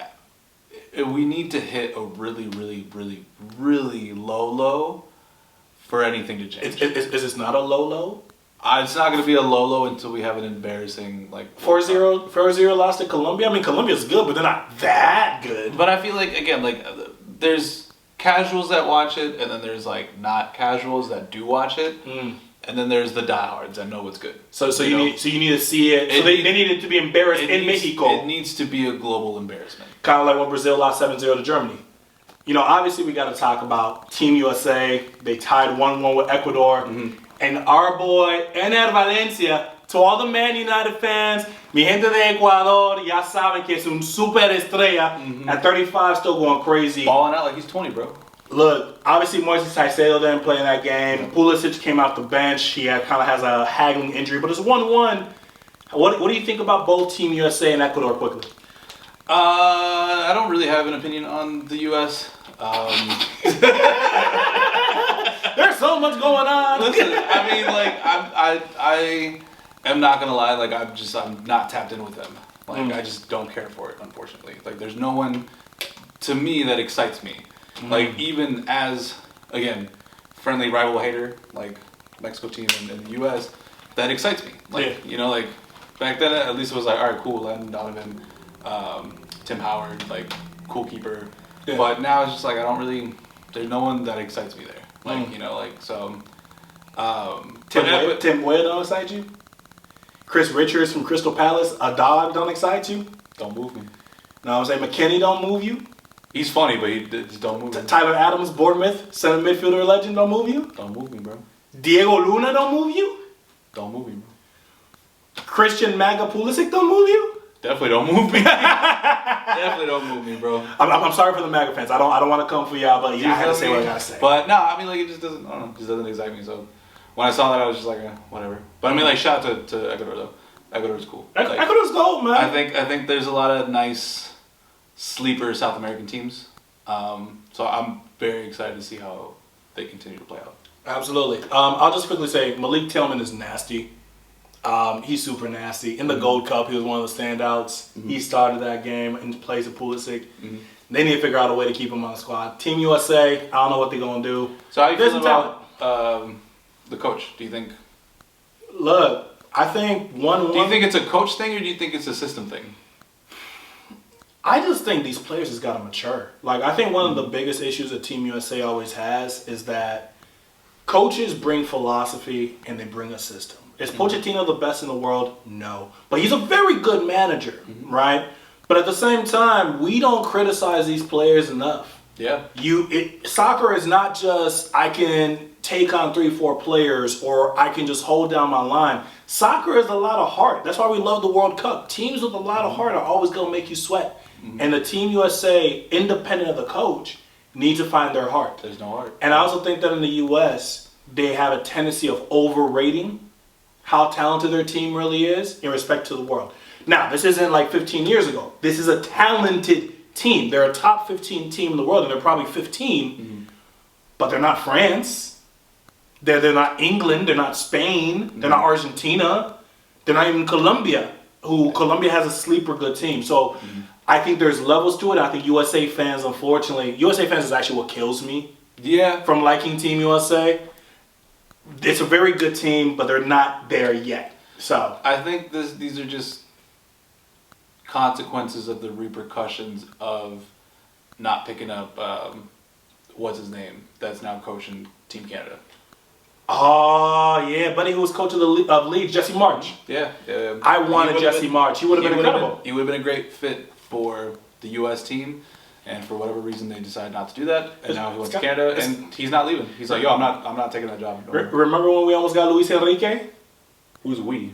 we need to hit a really, really, really, really low for anything to change. Is this not a low? It's not going to be a low until we have an embarrassing, like... 4-0 lost to Colombia. I mean, Colombia's good, but they're not that good. But I feel like, again, like, there's casuals that watch it, and then there's, like, not casuals that do watch it. And then there's the diehards that know what's good. So you need to see it. So they needed to be embarrassed in Mexico. It needs to be a global embarrassment. Kind of like when Brazil lost 7-0 to Germany. You know, obviously we got to talk about Team USA. They tied 1-1 with Ecuador. And our boy, Ener Valencia, to all the Man United fans, mi gente de Ecuador, ya saben que es un super estrella. At 35, still going crazy. Balling out like he's 20, bro. Look, obviously Moises Caicedo didn't play in that game. Pulisic came off the bench. He kind of has a haggling injury, but it's 1-1. What do you think about both Team USA and Ecuador quickly? I don't really have an opinion on the U.S. There's There's so much going on. Listen, I mean, like, I am not gonna lie. Like, I'm not tapped in with them. Like, I just don't care for it, unfortunately. Like, there's no one to me that excites me. Like, even as, again, friendly rival hater, like Mexico team in the U.S., that excites me. Like, you know, like, back then at least it was like, all right, cool, Landon Donovan, Tim Howard, like, cool keeper. Yeah. But now it's just like, I don't really, there's no one that excites me there. Like, you know, like, so. Tim Boyle don't excite you? Chris Richards from Crystal Palace, a dog don't excite you? Don't move me. No, I'm saying McKinney don't move you? He's funny, but he just don't move me. Tyler Adams, Bournemouth, center midfielder legend, don't move you? Don't move me, bro. Diego Luna don't move you? Don't move me, bro. Christian Maga Pulisic don't move you? Definitely don't move me. Definitely don't move me, bro. I'm sorry for the MAGA fans. I don't want to come for y'all, but yeah, I had to say what I gotta say. But no, I mean, like, it just doesn't. I don't know. It just doesn't excite me. So when I saw that, I was just like, whatever. But I mean, like, shout out to Ecuador though. Ecuador's cool. Like, Ecuador's gold, man. I think there's a lot of nice sleeper South American teams. So I'm very excited to see how they continue to play out. Absolutely. I'll just quickly say Malik Tillman is nasty. He's super nasty. In the Gold Cup, he was one of the standouts. He started that game in place of Pulisic. They need to figure out a way to keep him on the squad. Team USA, I don't know what they're going to do. So how do you feel about the coach? Do you think? Look, I think do you think it's a coach thing or do you think it's a system thing? I just think these players just got to mature. Like, I think one of the biggest issues that Team USA always has is that coaches bring philosophy and they bring a system. Is Pochettino the best in the world? No. But he's a very good manager, right? But at the same time, we don't criticize these players enough. Yeah. Soccer is not just I can take on 3-4 players or I can just hold down my line. Soccer is a lot of heart. That's why we love the World Cup. Teams with a lot of heart are always going to make you sweat. And the Team USA, independent of the coach, need to find their heart. There's no heart. And I also think that in the U.S., they have a tendency of overrating how talented their team really is in respect to the world. Now, this isn't like 15 years ago. This is a talented team. They're a top 15 team in the world, and they're probably 15, but they're not France. They're not England. They're not Spain. They're not Argentina. They're not even Colombia, Colombia has a sleeper good team. So I think there's levels to it. I think USA fans, unfortunately, USA fans is actually what kills me. Yeah. From liking Team USA. It's a very good team, but they're not there yet. So I think these are just consequences of the repercussions of not picking up what's his name that's now coaching Team Canada. Oh yeah, buddy, who was coach of Leeds, Jesse March. Yeah. I wanted Jesse March. He would have been incredible. He would have been a great fit for the U.S. team. And for whatever reason, they decided not to do that. And now he went to Canada, and he's not leaving. He's like, yo, I'm not taking that job. Remember when we almost got Luis Enrique? Who's we?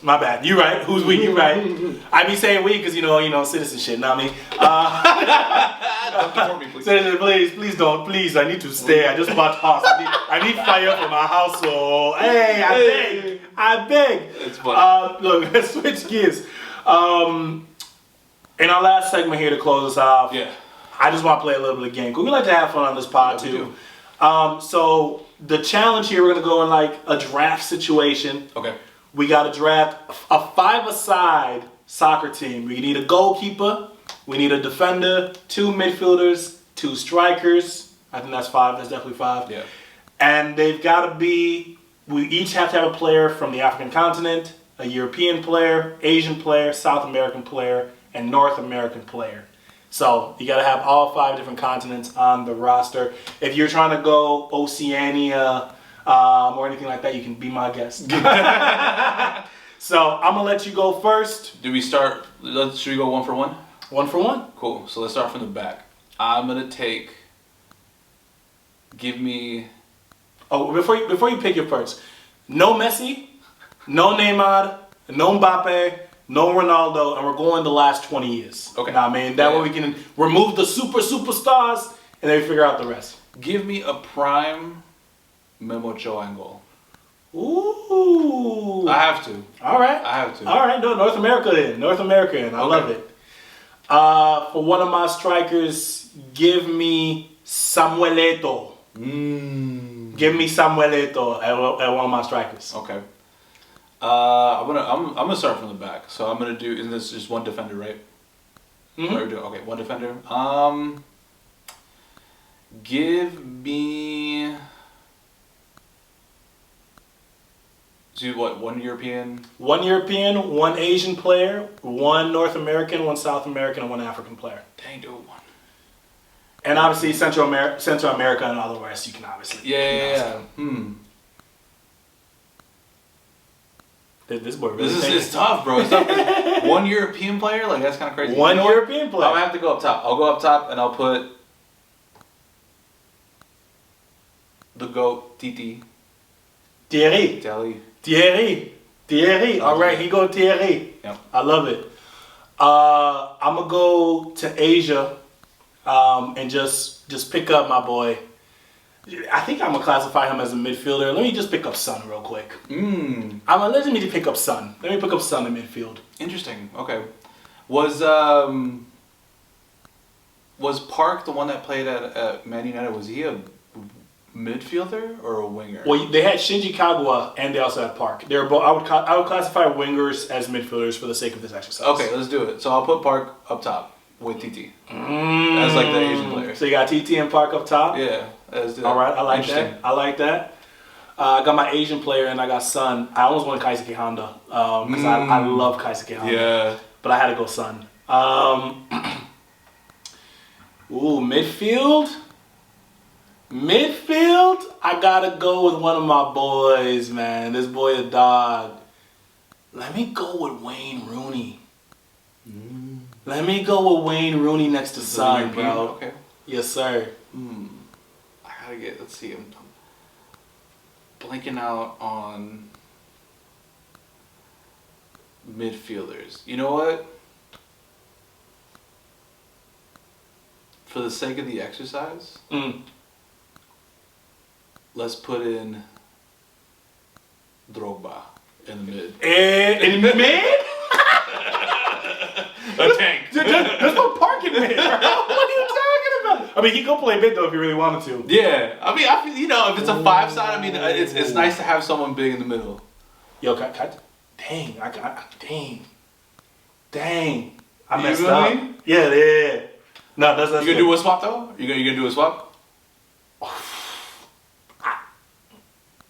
My bad. You right. Who's we? You right. I be saying we because you know citizenship. Know what I mean? Citizen, please don't. Please, I need to stay. I just bought house. I need fire for my household. Hey, I beg. It's funny. Look, let's switch gears. In our last segment here to close us off, I just want to play a little bit of game. Because we like to have fun on this pod too. So the challenge here, we're going to go in like a draft situation. Okay. We got to draft a 5-a-side soccer team. We need a goalkeeper. We need a defender, 2 midfielders, 2 strikers. I think that's 5. That's definitely 5. Yeah. And they've got to be, we each have to have a player from the African continent, a European player, Asian player, South American player, and North American player. So you got to have all 5 different continents on the roster. If you're trying to go Oceania or anything like that, you can be my guest. So I'm going to let you go first. Do we start, should we go 1 for 1? 1 for 1? Cool. So let's start from the back. I'm going to give me... Oh, before you pick your first, no Messi, no Neymar, no Mbappe, no Ronaldo, and we're going the last 20 years. Okay. Now, I mean, that way we can remove the superstars, and then we figure out the rest. Give me a prime Memo Ochoa in goal. Ooh. I have to. All right. I have to. All right. No, North America then. North American. I love it. For one of my strikers, give me Samuel Eto'o. Give me Samuelito at one of my strikers. Okay. I'm gonna start from the back. So I'm gonna do. And this is just one defender, right? Mm-hmm. Okay, one defender. Give me. So what? One European. One European, one Asian player, one North American, one South American, and one African player. Dang, dude. And obviously Central America and all the rest. You can obviously. Yeah. This boy really. It's tough, bro. It's tough. One European player, like that's kind of crazy. One European player. I'm gonna have to go up top. I'll go up top and I'll put the GOAT, Titi. Thierry. All right, he go Thierry. Yep. I love it. I'm gonna go to Asia, and just pick up my boy. I think I'm gonna classify him as a midfielder. Let me just pick up Son real quick. Let me pick up Son. Let me pick up Son in midfield. Interesting. Okay. Was Park the one that played at Man United? Was he a midfielder or a winger? Well, they had Shinji Kagawa and they also had Park. They were both. I would classify wingers as midfielders for the sake of this exercise. Okay, let's do it. So I'll put Park up top with TT as like the Asian player. So you got TT and Park up top. Yeah, let's do it. All right, I like that. I got my Asian player and I got Son. I almost went Kaisuke Honda because I love Kaisuke Honda. Yeah, but I had to go Son. Midfield. I gotta go with one of my boys, man. This boy a dog. Let me go with Wayne Rooney. Let me go with Wayne Rooney next to Son, bro. Okay. Yes, sir. I gotta get. Let's see. I'm blanking out on midfielders. You know what? For the sake of the exercise, let's put in Drogba in the mid. In the mid? A tank. There's no Park in mid, bro. What are you talking about? I mean, he could play mid though if he really wanted to. Yeah. I mean, if it's a 5-side, I mean, it's nice to have someone big in the middle. Yo, dang. I messed up. Yeah. No, that's You gonna do a swap though? You gonna do a swap?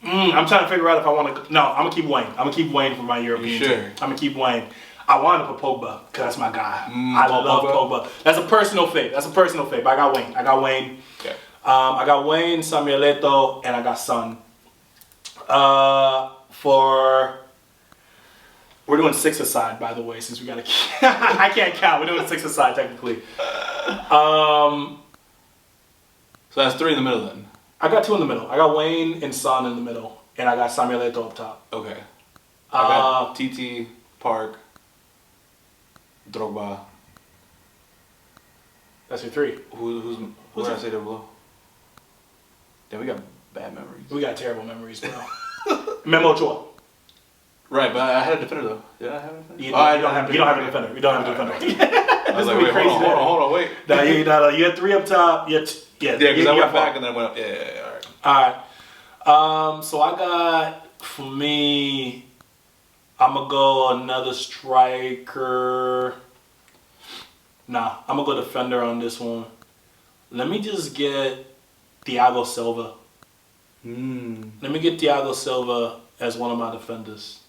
I'm trying to figure out if I want to. No, I'm gonna keep Wayne. I'm gonna keep Wayne for my European team. I'm gonna keep Wayne. I wanted to put Pogba because that's my guy. I love Pogba. That's a personal fate. But I got Wayne. Okay. I got Wayne, Samuelito, and I got Son. We're doing 6-a-side, by the way, since we got to. I can't count. We're doing 6-a-side technically. So that's 3 in the middle then. I got 2 in the middle. I got Wayne and Son in the middle, and I got Samuelito up top. Okay. I got TT, Park, Drogba. That's your 3. Who did I say there below? Then we got bad memories. We got terrible memories, bro. Memo Ochoa. Right, but I had a defender though. Did I have a defender? You don't have a defender. You don't have a defender. I was like, wait, hold on, wait. No, you had 3 up top. Because I went back and then I went up. Yeah, all right. So I got, for me, I'm going to go another striker. Nah, I'm going to go defender on this one. Let me just get Thiago Silva. Let me get Thiago Silva as one of my defenders.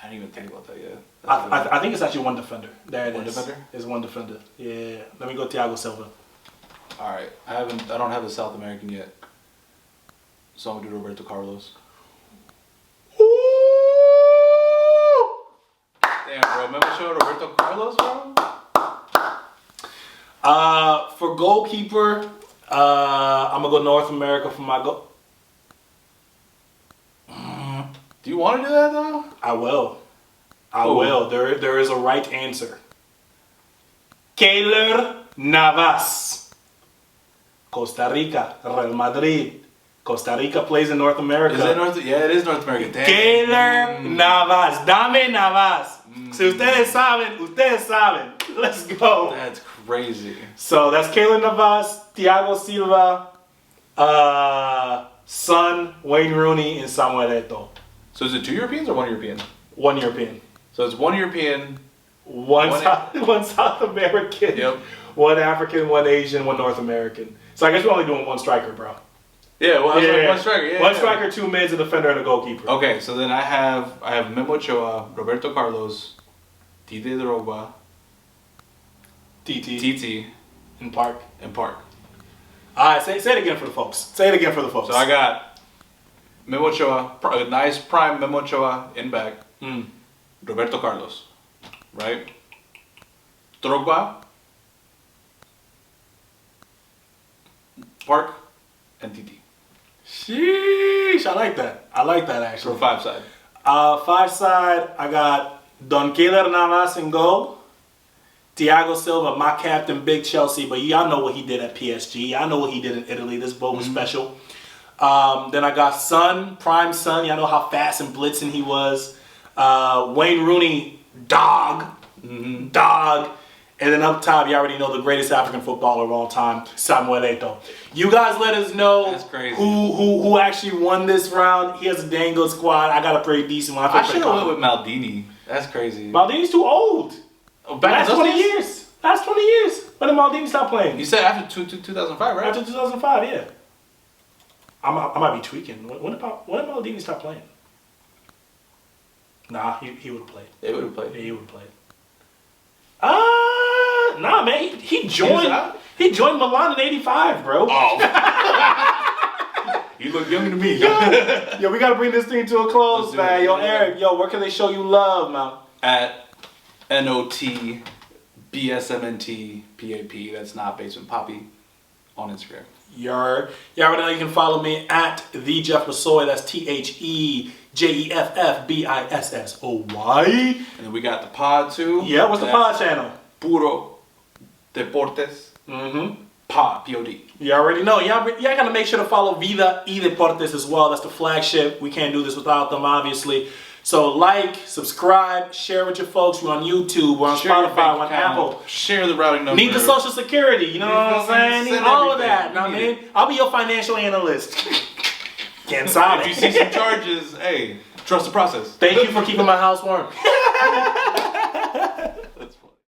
I didn't even think about that yet. I think it's actually one defender. There it is. One defender? It's one defender. Yeah. Let me go Thiago Silva. All right. I don't have the South American yet. So I'm gonna do Roberto Carlos. Ooh! Damn, bro. Remember show Roberto Carlos, bro? For goalkeeper, I'm gonna go North America for my goal. Do you want to do that though? I will. There is a right answer. Keylor Navas. Costa Rica, Real Madrid. Costa Rica plays in North America. Is it Yeah, it is North America. Damn. Keylor Navas. Dame Navas. Si ustedes saben. Let's go. That's crazy. So that's Keylor Navas, Thiago Silva, Son, Wayne Rooney, and Samuel Eto'o. So is it 2 Europeans or 1 European? 1 European. So it's 1 European. One South American. Yep. 1 African, 1 Asian, 1 North American. So I guess we're only doing 1 striker, bro. Yeah, well, like 1 striker. Yeah, 1 striker, 2 mids, a defender, and a goalkeeper. Okay, so then I have Memo Ochoa, Roberto Carlos, Didier Drogba, TT, and Park. All right, say it again for the folks. Say it again for the folks. So I got Memo Ochoa, a nice prime Memo Ochoa in back. Roberto Carlos, right? Drogba, Park, and TT. Sheesh, I like that. Actually. For 5 side. 5 side, I got Don Keylor Navas in goal. Thiago Silva, my captain, big Chelsea, but y'all know what he did at PSG. Y'all know what he did in Italy. This boat was special. Then I got Son, prime Son. Y'all know how fast and blitzing he was. Wayne Rooney, dog. And then up top, you already know the greatest African footballer of all time, Samuel Eto'o. You guys let us know who actually won this round. He has a dang good squad. I got a pretty decent one. I should have went with Maldini. That's crazy. Maldini's too old. Last 20 years. Last 20 years. When did Maldini stop playing? You said after 2005, right? After 2005, yeah. I might be tweaking. When did Maldini stop playing? Nah, he would have played. He would have played. Yeah, he would have played. Nah, man. He joined Milan in '85, bro. Oh. You look younger to me. Yo, we gotta bring this thing to a close, man. Yo, Eric, where can they show you love, man? At NOTBSMNTPAP. That's not Basement Poppy on Instagram. You already know you can follow me at the Jeff Massoy. That's TheJeffBissoy. And then we got the pod too. Yeah, what's the pod channel? Puro Deportes. Pod. P-O-D. You already know. Y'all gotta make sure to follow Vida y Deportes as well. That's the flagship. We can't do this without them, obviously. So subscribe, share with your folks. We're on YouTube, we're on Spotify, we're on Apple. Share the routing number. Need the social security, you know what I'm saying? Need all of that. Know what I mean? I'll be your financial analyst. Can't solve it. If you see some charges, hey, trust the process. Thank you for keeping my house warm.